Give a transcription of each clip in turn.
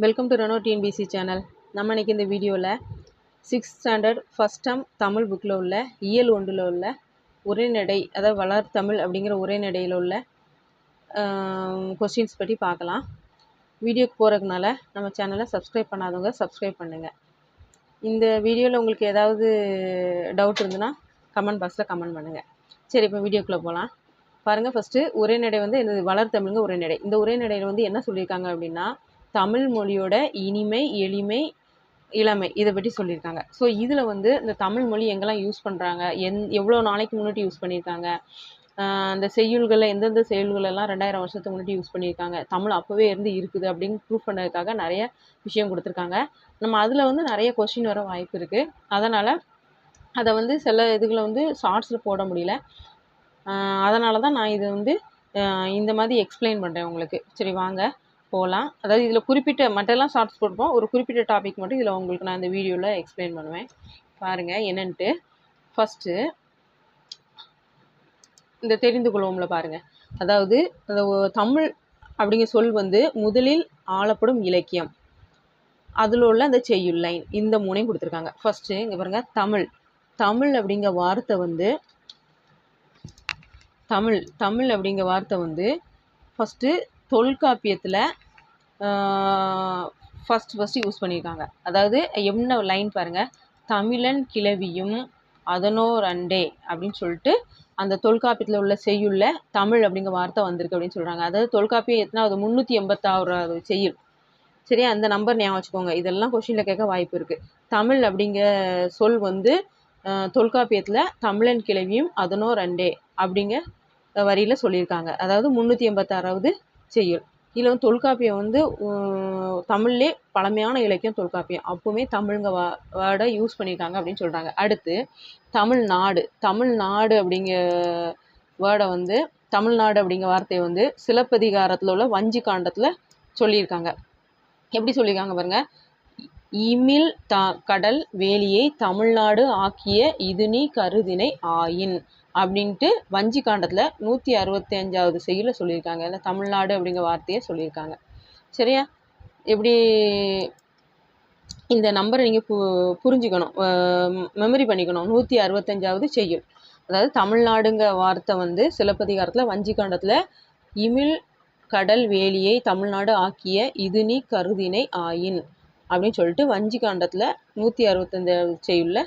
Welcome to Reno TNPSC channel. நம்ம இன்றைக்கி இந்த வீடியோவில் 6th standard first term Tamil புக்கில் உள்ள இயல் 1ல் உள்ள உரைநடை, அதாவது வளர் தமிழ் அப்படிங்கிற உரைநடையில் உள்ள கொஸ்டின்ஸ் பற்றி பார்க்கலாம். வீடியோக்கு போகிறதுனால நம்ம சேனலை சப்ஸ்கிரைப் பண்ணாதவங்க சப்ஸ்கிரைப் பண்ணுங்கள். இந்த வீடியோவில் உங்களுக்கு ஏதாவது டவுட் இருந்ததுன்னா கமெண்ட் பாக்ஸில் கமெண்ட் பண்ணுங்கள். சரி, இப்போ வீடியோக்குள்ளே போகலாம். பாருங்கள், ஃபஸ்ட்டு உரைநடை வந்து என்னது? வளர் தமிழுங்க உரைநடை. இந்த உரைநடையில் வந்து என்ன சொல்லியிருக்காங்க அப்படின்னா, தமிழ் மொழியோட இனிமை, எளிமை, இளமை இதை பற்றி சொல்லியிருக்காங்க. ஸோ இதில் வந்து இந்த தமிழ் மொழி எங்கெல்லாம் யூஸ் பண்ணுறாங்க, எவ்வளோ நாளைக்கு முன்னாடி யூஸ் பண்ணியிருக்காங்க, அந்த செய்யுள்களில் எந்தெந்த செய்யுள்களெல்லாம் 2000 வருஷத்துக்கு முன்னாடி யூஸ் பண்ணியிருக்காங்க, தமிழ் அப்போவே இருந்து இருக்குது அப்படின்னு ப்ரூவ் பண்ணதுக்காக நிறைய விஷயம் கொடுத்துருக்காங்க. நம்ம அதில் வந்து நிறைய கொஸ்டின் வர வாய்ப்பு இருக்குது. அதனால் அதை வந்து சில இதுகளை வந்து ஷார்ட்ஸில் போட முடியல. அதனால தான் நான் இதை வந்து இந்த மாதிரி எக்ஸ்பிளைன் பண்ணுறேன் உங்களுக்கு. சரி, வாங்க போகலாம். அதாவது இதில் குறிப்பிட்ட மற்றெல்லாம் ஷார்ட்ஸ் போட்டுப்போம், ஒரு குறிப்பிட்ட டாபிக் மட்டும் இதில் உங்களுக்கு நான் இந்த வீடியோவில் எக்ஸ்பிளைன் பண்ணுவேன். பாருங்கள் என்னன்ட்டு. ஃபஸ்ட்டு இந்த தெரிந்து கொள்வோம்ல பாருங்கள். அதாவது அந்த தமிழ் அப்படிங்கிற சொல் வந்து முதலில் ஆளப்படும் இலக்கியம், அதில் உள்ள அந்த செய்யுள் லைன், இந்த மூணையும் கொடுத்துருக்காங்க. ஃபஸ்ட்டு இங்கே பாருங்கள், தமிழ். தமிழ் அப்படிங்கிற வார்த்தை வந்து தமிழ் அப்படிங்கிற வார்த்தை வந்து ஃபஸ்ட்டு தொல்காப்பியத்தில் ஃபஸ்ட்டு யூஸ் பண்ணியிருக்காங்க. அதாவது என்ன லைன் பாருங்கள், தமிழன் கிளவியும் அதனோர் அண்டே அப்படின்னு சொல்லிட்டு அந்த தொல்காப்பியத்தில் உள்ள செய்யுள்ள தமிழ் அப்படிங்கிற வார்த்தை வந்திருக்கு அப்படின்னு சொல்கிறாங்க. அதாவது தொல்காப்பியம் எத்தனாவது? 386வது செய்யுள். சரியா, அந்த நம்பர் ஞாபகம் வச்சுக்கோங்க. இதெல்லாம் கொஸ்டினில் கேட்க வாய்ப்பு இருக்குது. தமிழ் அப்படிங்கிற சொல் வந்து தொல்காப்பியத்தில் தமிழன் கிளவியும் அதனோர் அண்டே அப்படிங்க வரியில் சொல்லியிருக்காங்க. அதாவது 386வது செய்யுள். இதில் வந்து தொல்காப்பியம் வந்து தமிழ்லே பழமையான இலக்கியம் தொல்காப்பியம். அப்போவுமே தமிழ்ங்க வேர்டை யூஸ் பண்ணியிருக்காங்க அப்படின்னு சொல்கிறாங்க. அடுத்து தமிழ்நாடு. தமிழ்நாடு அப்படிங்கிற வேர்டை வந்து தமிழ்நாடு அப்படிங்கிற வார்த்தையை வந்து சிலப்பதிகாரத்தில் உள்ள வஞ்சி காண்டத்தில் சொல்லியிருக்காங்க. எப்படி சொல்லியிருக்காங்க பாருங்கள், இமில் கடல் வேலியை தமிழ்நாடு ஆக்கிய இது நீ கருதினை ஆயின் அப்படின்ட்டு வஞ்சி காண்டத்தில் 165வது செய்யுள்ள சொல்லியிருக்காங்க. இல்லை தமிழ்நாடு அப்படிங்கிற வார்த்தையை சொல்லியிருக்காங்க. சரியா, எப்படி இந்த நம்பரை நீங்கள் புரிஞ்சுக்கணும், மெமரி பண்ணிக்கணும். 165வது செய்யுள். அதாவது தமிழ்நாடுங்கிற வார்த்தை வந்து சிலப்பதிகாரத்தில் வஞ்சி காண்டத்தில் இமில் கடல் வேலியை தமிழ்நாடு ஆக்கிய இது நீ கருதினை ஆயின் அப்படின்னு சொல்லிட்டு வஞ்சி காண்டத்தில் 165வது செய்யுள்ள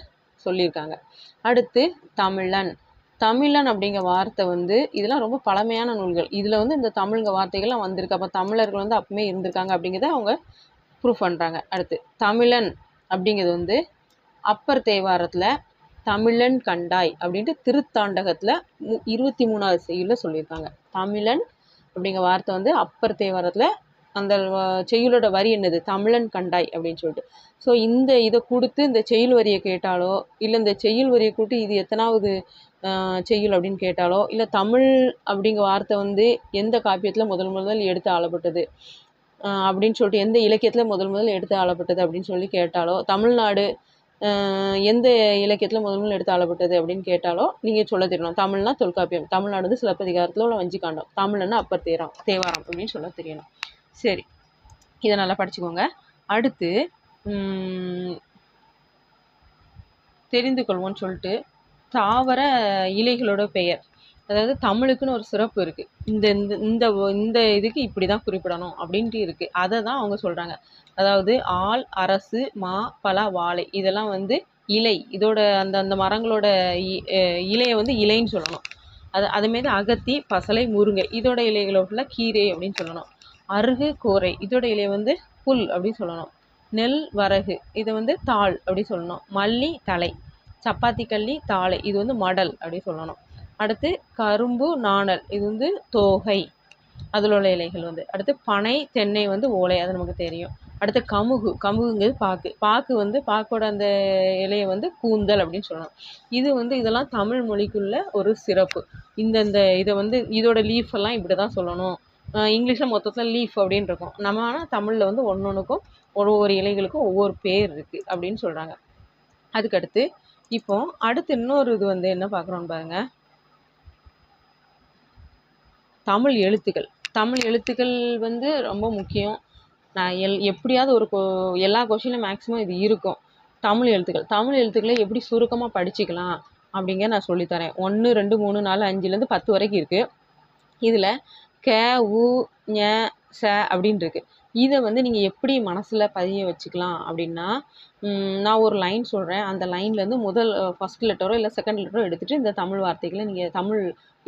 சொல்லியிருக்காங்க. அடுத்து தமிழன். தமிழன் அப்படிங்கிற வார்த்தை வந்து இதெல்லாம் ரொம்ப பழமையான நூல்கள். இதில் வந்து இந்த தமிழ்ங்க வார்த்தைகள்லாம் வந்திருக்கு. அப்போ தமிழர்கள் வந்து அப்பவுமே இருந்திருக்காங்க அப்படிங்கிறத அவங்க ப்ரூவ் பண்ணுறாங்க. அடுத்து தமிழன் அப்படிங்கிறது வந்து அப்பர் தேவாரத்தில் தமிழன் கண்டாய் அப்படின்ட்டு திருத்தாண்டகத்தில் 23வது செய்யுள்ள சொல்லியிருக்காங்க. தமிழன் அப்படிங்கிற வார்த்தை வந்து அப்பர் தேவாரத்தில் அந்த செய்யுளோட வரி என்னது? தமிழன் கண்டாய் அப்படின்னு சொல்லிட்டு. ஸோ இதை கொடுத்து இந்த செய்யுள் வரியை கேட்டாலோ, இல்லை இந்த செய்யுள் வரியை கூட்டி இது எத்தனாவது செய்யுள் அப்படின்னு கேட்டாலோ, இல்லை தமிழ் அப்படிங்கிற வார்த்தை வந்து எந்த காப்பியத்தில் முதல் எடுத்து ஆளப்பட்டது அப்படின்னு சொல்லிட்டு, எந்த இலக்கியத்தில் முதல் எடுத்து ஆளப்பட்டது அப்படின்னு சொல்லி கேட்டாலோ, தமிழ்நாடு எந்த இலக்கியத்தில் முதல் எடுத்து ஆளப்பட்டது அப்படின்னு கேட்டாலோ நீங்கள் சொல்ல தெரியணும். தமிழ்னா தொல்காப்பியம், தமிழ்நாடு வந்து சிலப்பதிகாரத்தில் உள்ள வஞ்சி காண்டம், தமிழ்னா அப்பர் தேவாரம் அப்படின்னு சொல்ல தெரியணும். சரி, இதை நல்லா படிச்சுக்கோங்க. அடுத்து தெரிந்து கொள்வோன்னு சொல்லிட்டு தாவர இலைகளோட பெயர். அதாவது தமிழுக்குன்னு ஒரு சிறப்பு இருக்குது. இந்த இதுக்கு இப்படி தான் குறிப்பிடணும் அப்படின்ட்டு இருக்குது. அதை தான் அவங்க சொல்கிறாங்க. அதாவது ஆல், அரசு, மா, பலா, வாழை இதெல்லாம் வந்து இலை. இதோட அந்த மரங்களோட இலையை வந்து இலைன்னு சொல்லணும். அதுமாரி அகத்தி, பசலை, முருங்கை இதோட இலைகளோட கீரை அப்படின்னு சொல்லணும். அருகு, கோரை இதோட இலையை வந்து புல் அப்படின்னு சொல்லணும். நெல், வரகு இதை வந்து தாள் அப்படி சொல்லணும். மல்லி, தலை, சப்பாத்தி கள்ளி, தாளை இது வந்து மடல் அப்படி சொல்லணும். அடுத்து கரும்பு, நாணல் இது வந்து தோகை, அதில் உள்ள இலைகள் வந்து. அடுத்து பனை, தென்னை வந்து ஓலை, அது நமக்கு தெரியும். அடுத்து கமுகுங்கிறது பாக்கு வந்து பாக்கோட அந்த இலையை வந்து கூந்தல் அப்படின்னு சொல்லணும். இது வந்து இதெல்லாம் தமிழ் மொழிக்குள்ள ஒரு சிறப்பு. இதை வந்து இதோட லீஃப் எல்லாம் இப்படி தான் சொல்லணும். இங்கிலீஷில் மொத்தத்தில் லீஃப் அப்படின்னு இருக்கும். நம்ம ஆனால் தமிழில் வந்து ஒவ்வொன்றுக்கும் ஒவ்வொரு இலைகளுக்கும் ஒவ்வொரு பேர் இருக்குது அப்படின்னு சொல்கிறாங்க. அதுக்கடுத்து இப்போ அடுத்து இன்னொரு இது வந்து என்ன பார்க்குறோன்னு பாருங்க, தமிழ் எழுத்துக்கள். தமிழ் எழுத்துக்கள் வந்து ரொம்ப முக்கியம். நான் எப்படியாவது எல்லா கொஷினில் மேக்ஸிமம் இது இருக்கும். தமிழ் எழுத்துக்களை எப்படி சுருக்கமாக படிச்சுக்கலாம் அப்படிங்க நான் சொல்லித்தரேன். 1 2 3 4 5லேருந்து 10 வரைக்கும் இருக்குது. இதில் க உ ஞ ச அப்படின்னு இருக்குது. இதை வந்து நீங்கள் எப்படி மனசில் பதிய வச்சுக்கலாம் அப்படின்னா, நான் ஒரு லைன் சொல்கிறேன். அந்த லைன்லேருந்து ஃபஸ்ட் லெட்டரோ இல்லை செகண்ட் லெட்டரோ எடுத்துகிட்டு இந்த தமிழ் வார்த்தைகளை நீங்கள் தமிழ்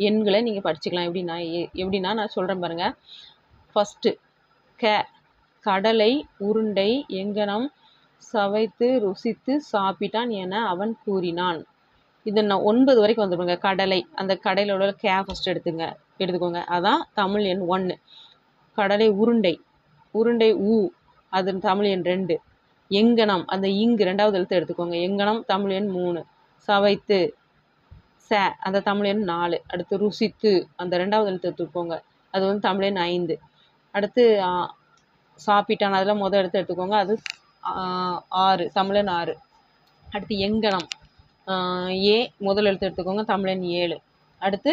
எண்களை நீங்கள் படிச்சுக்கலாம். எப்படின்னா நான் சொல்கிறேன் பாருங்கள். ஃபஸ்ட்டு க, கடலை உருண்டை எங்கனம் சவைத்து ருசித்து சாப்பிட்டான் என அவன் கூறினான். இது நான் 9 வரைக்கும் வந்துடுங்க. கடலை, அந்த கடையிலோட கே ஃபஸ்ட்டு எடுத்துக்கோங்க. அதான் தமிழ் எண் 1. கடலை உருண்டை ஊ, அது தமிழ் எண் 2. எங்கனம், அந்த இங்கு 2வது எழுத்து எடுத்துக்கோங்க. எங்கனம் தமிழ் எண் 3. சவைத்து ச, அந்த தமிழ் எண் 4. அடுத்து ருசித்து, அந்த 2வது எழுத்து எடுத்துக்கோங்க. அது வந்து தமிழ் எண் 5. அடுத்து சாப்பிட்டான், அதில் முதல் எழுத்து எடுத்துக்கோங்க. அது 6, தமிழ் எண் 6. அடுத்து எங்கனம் ஏ, முதல் எழுத்து எடுத்துக்கோங்க. தமிழ் எண் 7. அடுத்து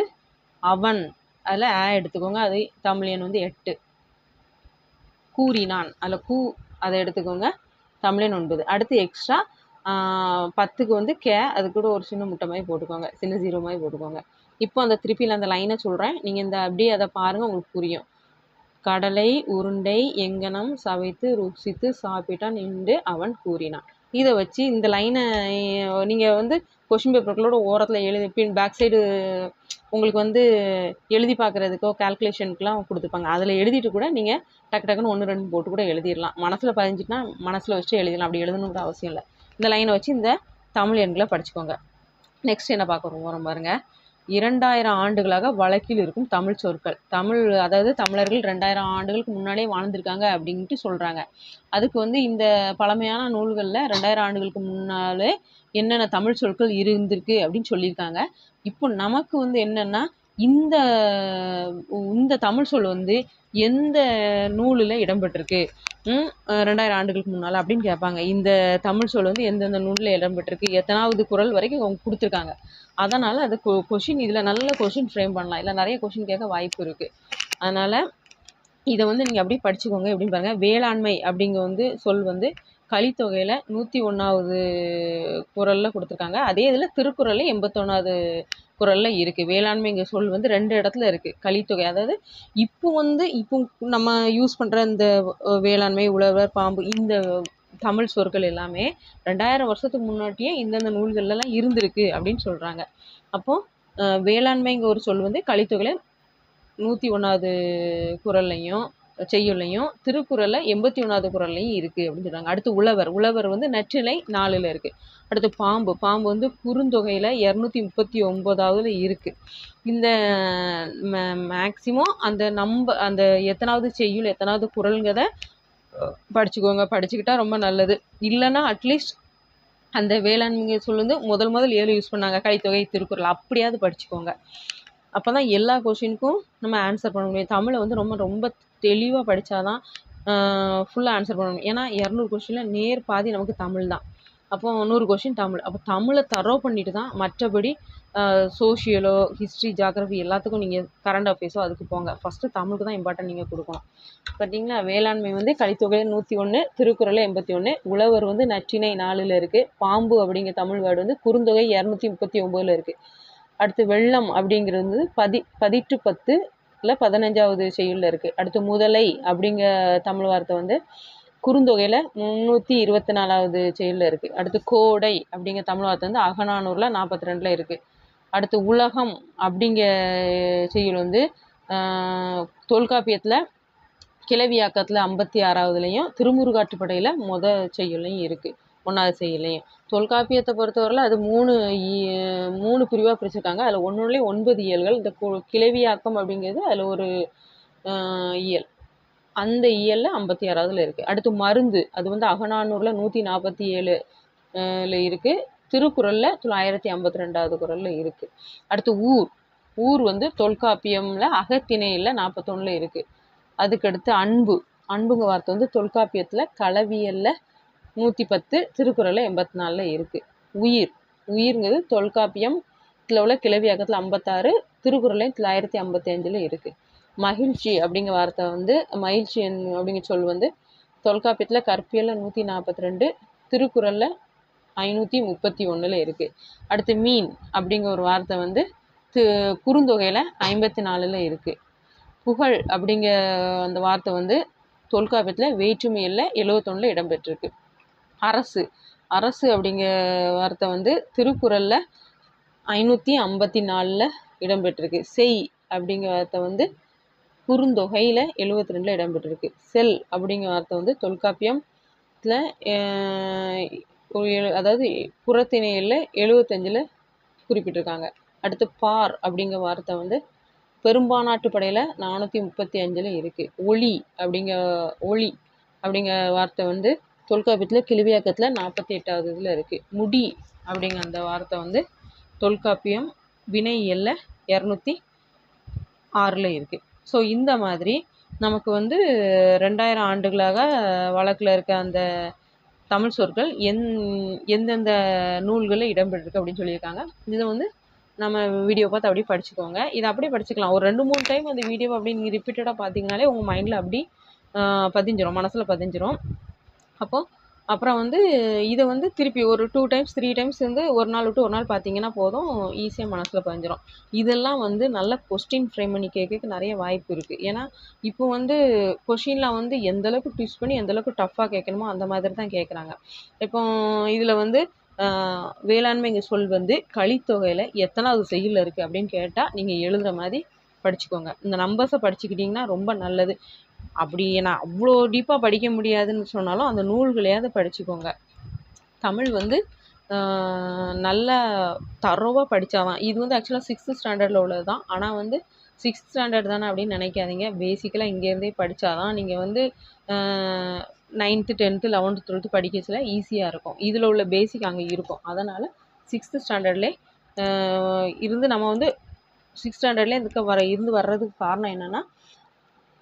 அவன், அதில் எடுத்துக்கோங்க. அது தமிழ் எண் வந்து 8. கூறினான், அதில் அதை எடுத்துக்கோங்க. தமிழ் எண் 9. அடுத்து எக்ஸ்ட்ரா 10க்கு வந்து கே, அது கூட ஒரு சின்ன முட்டை மாதிரி போட்டுக்கோங்க, சின்ன 0 மாதிரி போட்டுக்கோங்க. இப்போ அந்த திருப்பியில் அந்த லைனை சொல்கிறேன். நீங்கள் அப்படியே அதை பாருங்கள், உங்களுக்கு புரியும். கடலை உருண்டை எங்கனம் சவைத்து ருசித்து சாப்பிட்டான் என்று அவன் கூறினான். இதை வச்சு இந்த லைனை நீங்கள் வந்து கொஷின் பேப்பர்களோட ஓரத்தில் பேக் சைடு உங்களுக்கு வந்து எழுதி பார்க்குறதுக்கோ கால்குலேஷனுக்குலாம் கொடுத்துருப்பாங்க. அதில் எழுதிட்டு கூட நீங்கள் டக்குன்னு 1 2 போட்டு கூட எழுதிடலாம். மனசில் பதிஞ்சிட்டுனா மனசில் வச்சு எழுதிடலாம். அப்படி எழுதணுங்கிற அவசியம் இல்லை. இந்த லைனை வச்சு இந்த தமிழ் எண்களை படிச்சுக்கோங்க. நெக்ஸ்ட் என்ன பார்க்குறோம் பாருங்கள். 2000 ஆண்டுகளாக வழக்கில் இருக்கும் தமிழ் சொற்கள். அதாவது தமிழர்கள் 2000 ஆண்டுகளுக்கு முன்னாடியே வாழ்ந்திருக்காங்க அப்படின்ட்டு சொல்கிறாங்க. அதுக்கு வந்து இந்த பழமையான நூல்களில் 2000 ஆண்டுகளுக்கு முன்னாலே என்னென்ன தமிழ் சொற்கள் இருந்திருக்கு அப்படின்னு சொல்லியிருக்காங்க. இப்போ நமக்கு வந்து என்னென்னா, இந்த தமிழ் சொல் வந்து எந்த நூலில் இடம்பெற்றிருக்கு 2000 ஆண்டுகளுக்கு முன்னால் அப்படின்னு கேட்பாங்க. இந்த தமிழ் சொல் வந்து எந்தெந்த நூலில் இடம்பெற்றிருக்கு, எத்தனாவது குறள் வரைக்கும் அவங்க கொடுத்துருக்காங்க. அதனால் அது கொஷின் இதில் நல்ல கொஷின் ஃப்ரேம் பண்ணலாம். இல்லை நிறைய கொஷின் கேட்க வாய்ப்பு இருக்குது. அதனால் இதை வந்து நீங்கள் அப்படியே படிச்சுக்கோங்க. எப்படின்னு பாருங்கள். வேளாண்மை அப்படிங்கிற வந்து சொல் வந்து கலித்தொகையில் 101வது குறளில் கொடுத்துருக்காங்க. அதே இதில் திருக்குறளில் 81வது குறளில் இருக்குது. வேளாண்மைங்கிற சொல் வந்து 2 இடத்துல இருக்குது. கலித்தொகை, அதாவது இப்போ நம்ம யூஸ் பண்ணுற இந்த வேளாண்மை, உழவர், பாம்பு, இந்த தமிழ் சொற்கள் எல்லாமே 2000 வருஷத்துக்கு முன்னாடியே இந்தந்த நூல்கள்லாம் இருந்திருக்கு அப்படின்னு சொல்கிறாங்க. அப்போது வேளாண்மைங்கிற ஒரு சொல் வந்து கலித்தொகையில் 101வது குறள்லையும் செய்யுள்ளையும் திருக்குறளில் 81வது குறள்லையும் இருக்குது அப்படின்னு சொல்கிறாங்க. அடுத்து உழவர் வந்து நற்றிணை 4ல் இருக்குது. அடுத்து பாம்பு வந்து குறுந்தொகையில் 239வது இருக்குது. இந்த மேக்சிமம் அந்த எத்தனாவது செய்யுள் எத்தனாவது குறள்ங்கிறத படிச்சுக்கோங்க. படிச்சுக்கிட்டா ரொம்ப நல்லது. இல்லைன்னா அட்லீஸ்ட் அந்த வேளாண்மை சொல் வந்து முதல் 7 யூஸ் பண்ணாங்க, கலித்தொகை, திருக்குறள், அப்படியாவது படிச்சுக்கோங்க. அப்போ தான் எல்லா கொஷினுக்கும் நம்ம ஆன்சர் பண்ண முடியும். தமிழை வந்து ரொம்ப தெளிவாக படித்தாதான் ஃபுல்லாக ஆன்சர் பண்ண முடியும். ஏன்னா 200 கொஷினில் நேர் பாதி நமக்கு தமிழ் தான். அப்போ 100 கொஷின் தமிழ். அப்போ தமிழை தரோ பண்ணிட்டு தான் மற்றபடி சோஷியலோ, ஹிஸ்ட்ரி, ஜியாகிரஃபி எல்லாத்துக்கும் நீங்கள் கரண்ட் அஃபேர்ஸோ அதுக்கு போங்க. ஃபஸ்ட்டு தமிழுக்கு தான் இம்பார்ட்டன்ட் நீங்கள் கொடுக்கணும். பார்த்தீங்களா, வேளாண்மை வந்து கலித்தொகையில் 101, திருக்குறளில் 81, உழவர் வந்து நற்றிணை 4ல் இருக்குது, பாம்பு அப்படிங்கிற தமிழ் வேர்டு வந்து குறுந்தொகை 239ல் இருக்குது. அடுத்து வெள்ளம் அப்படிங்கிறது வந்து 10 15வது செய்யுளில் இருக்குது. அடுத்து முதலை அப்படிங்கிற தமிழ் வார்த்தை வந்து குறுந்தொகையில் 324வது செய்யுளில் இருக்குது. அடுத்து கோடை அப்படிங்கிற தமிழ் வார்த்தை வந்து அகநானூரில் 42ல் இருக்குது. அடுத்து உலகம் அப்படிங்கிற செய்யுள் வந்து தொல்காப்பியத்தில் கிளவியாக்கத்தில் 56வதுலையும் திருமுருகாற்றுப்படையில் செய்யுள்லையும் இருக்குது, 1வது செய்யுள்லையும். தொல்காப்பியத்தை பொறுத்தவரையில் அது 3 பிரிவாக பிரிச்சிருக்காங்க. அதில் 9 இயல்கள். இந்த கிளவியாக்கம் அப்படிங்கிறது அதில் ஒரு இயல். அந்த இயலில் 56வதுல இருக்குது. அடுத்து மருந்து, அது வந்து அகநானூரில் 147ல் இருக்குது, திருக்குறளில் 952வது குறளில் இருக்குது. அடுத்து ஊர் வந்து தொல்காப்பியமில் அகத்திணையில் 41ல் இருக்குது. அதுக்கடுத்து அன்புங்க வார்த்தை வந்து தொல்காப்பியத்தில் களவியலில் 110, திருக்குறளில் 84ல் இருக்குது. உயிர்ங்கிறது தொல்காப்பியத்தில் உள்ள கிளவியாக்கத்தில் 56, திருக்குறளையும் 955ல் இருக்குது. மகிழ்ச்சி அப்படிங்கிற வார்த்தை வந்து மகிழ்ச்சி அப்படிங்கிற சொல் வந்து தொல்காப்பியத்தில் கற்பியலில் 142, திருக்குறளில் 531 இருக்குது. அடுத்து மீன் அப்படிங்கிற ஒரு வார்த்தை வந்து குறுந்தொகையில் 54 இருக்குது. புகழ் அப்படிங்கிற அந்த வார்த்தை வந்து தொல்காப்பியத்தில் வேற்றுமையில் 71 இடம்பெற்றிருக்கு. அரசு அப்படிங்கிற வார்த்தை வந்து திருக்குறளில் 554 இடம்பெற்றிருக்கு. செய் அப்படிங்கிற வார்த்தை வந்து குறுந்தொகையில் 72 இடம்பெற்றிருக்கு. செல் அப்படிங்கிற வார்த்தை வந்து தொல்காப்பியத்தில் அதாவது புறத்திணையில் 75 குறிப்பிட்டிருக்காங்க. அடுத்து பார் அப்படிங்கிற வார்த்தை வந்து பெரும்பானாட்டு படையில் 435 இருக்குது. ஒளி அப்படிங்கிற வார்த்தை வந்து தொல்காப்பியத்தில் கிளிவியாக்கத்தில் 48வது இதில் இருக்குது. முடி அப்படிங்கிற அந்த வார்த்தை வந்து தொல்காப்பியம் வினையியலில் 206 இருக்குது. ஸோ இந்த மாதிரி நமக்கு வந்து 2000 ஆண்டுகளாக வழக்கில் இருக்க அந்த தமிழ் சொற்கள் எந்தெந்த நூல்களில் இடம்பெற்றிருக்கு அப்படின்னு சொல்லியிருக்காங்க. இதை வந்து நம்ம வீடியோ பார்த்து அப்படியே படிச்சுக்கோங்க. இதை அப்படியே படிச்சுக்கலாம். ஒரு 2-3 டைம் அந்த வீடியோ அப்படி நீங்கள் ரிப்பீட்டடாக பார்த்தீங்கனாலே உங்கள் மைண்டில் அப்படி பதிஞ்சிரும், மனசில் பதிஞ்சிரும். அப்புறம் வந்து இதை வந்து திருப்பி ஒரு 2 டைம்ஸ் 3 டைம்ஸ் வந்து ஒரு நாள் விட்டு ஒரு நாள் பார்த்தீங்கன்னா போதும், ஈஸியாக மனசில் பதிஞ்சிரும். இதெல்லாம் வந்து நல்ல கொஸ்டின் ஃப்ரேம் பண்ணி கேட்க நிறைய வாய்ப்பு இருக்குது. ஏன்னா இப்போ வந்து கொஷினில் வந்து எந்தளவுக்கு ட்விஸ்ட் பண்ணி எந்தளவுக்கு டஃப்பாக கேட்கணுமோ அந்த மாதிரி தான் கேட்குறாங்க. இப்போ இதில் வந்து வேளாண்மைங்க சொல் வந்து கலித்தொகையில் எத்தனாவது செய்யுளில் இருக்குது அப்படின்னு கேட்டால் நீங்கள் எழுதுகிற மாதிரி படிச்சுக்கோங்க. இந்த நம்பர்ஸை படிச்சுக்கிட்டிங்கன்னா ரொம்ப நல்லது. அப்படி நான் அவ்வளோ டீப்பாக படிக்க முடியாதுன்னு சொன்னாலும் அந்த நூல்களையாவது படிச்சுக்கோங்க. தமிழ் வந்து நல்லா தரோவாக படித்தாதான். இது வந்து ஆக்சுவலாக 6th ஸ்டாண்டர்டில் உள்ளது தான். ஆனால் வந்து 6th ஸ்டாண்டர்ட் தானே அப்படின்னு நினைக்காதீங்க. பேசிக்கலாக இங்கேருந்தே படித்தாதான் நீங்கள் வந்து 9th 10th 11th 12th படிக்கச்சில ஈஸியாக இருக்கும். இதில் உள்ள பேசிக் அங்கே இருக்கும். அதனால் 6th ஸ்டாண்டர்ட்லேயே இருந்து நம்ம வந்து 6th ஸ்டாண்டர்ட்லேயே இருந்து வர்றதுக்கு காரணம் என்னென்னா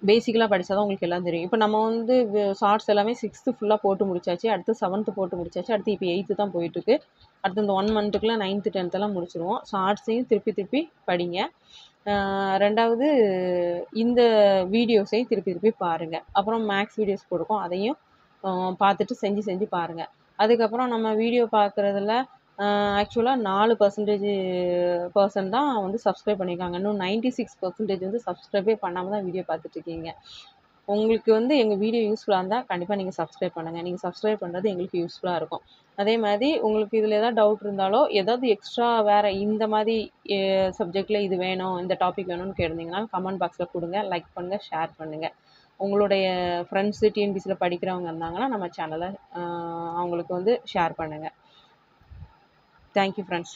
பேசிக்கலாக படித்தா தான் உங்களுக்கு எல்லாம் தெரியும். இப்போ நம்ம வந்து ஷார்ட்ஸ் எல்லாமே 6th ஃபுல்லாக போட்டு முடிச்சாச்சு. அடுத்து 7th போட்டு முடிச்சாச்சு. அடுத்து இப்போ 8th தான் போயிட்டுருக்கு. அடுத்து இந்த 1 மந்த்துக்குள்ளே 9th 10th எல்லாம் முடிச்சிருவோம். ஷார்ட்ஸையும் திருப்பி படிங்க. ரெண்டாவது இந்த வீடியோஸையும் திருப்பி பாருங்கள். அப்புறம் மேக்ஸ் வீடியோஸ் போட்டிருக்கோம், அதையும் பார்த்துட்டு செஞ்சு பாருங்கள். அதுக்கப்புறம் நம்ம வீடியோ பார்க்குறதுல ஆக்சுவலாக 4% தான் வந்து சப்ஸ்கிரைப் பண்ணியிருக்காங்க. இன்னும் 96% வந்து சப்ஸ்கிரைபே பண்ணாமல் தான் வீடியோ பார்த்துட்ருக்கீங்க. உங்களுக்கு வந்து எங்கள் வீடியோ யூஸ்ஃபுல்லாக இருந்தால் கண்டிப்பாக நீங்கள் சப்ஸ்கிரைப் பண்ணுங்கள். நீங்கள் சப்ஸ்கிரைப் பண்ணுறது எங்களுக்கு யூஸ்ஃபுல்லாக இருக்கும். அதே மாதிரி உங்களுக்கு இதில் ஏதாவது டவுட் இருந்தாலோ ஏதாவது எக்ஸ்ட்ரா வேறு இந்த மாதிரி சப்ஜெக்டில் இது வேணும், இந்த டாபிக் வேணும்னு கேட்டிருந்தீங்கன்னா கமெண்ட் பாக்ஸில் கொடுங்க. லைக் பண்ணுங்கள், ஷேர் பண்ணுங்கள். உங்களுடைய ஃப்ரெண்ட்ஸு டிஎன்பிசியில் படிக்கிறவங்க இருந்தாங்கன்னா நம்ம சேனலை அவங்களுக்கு வந்து ஷேர் பண்ணுங்கள். Thank you friends.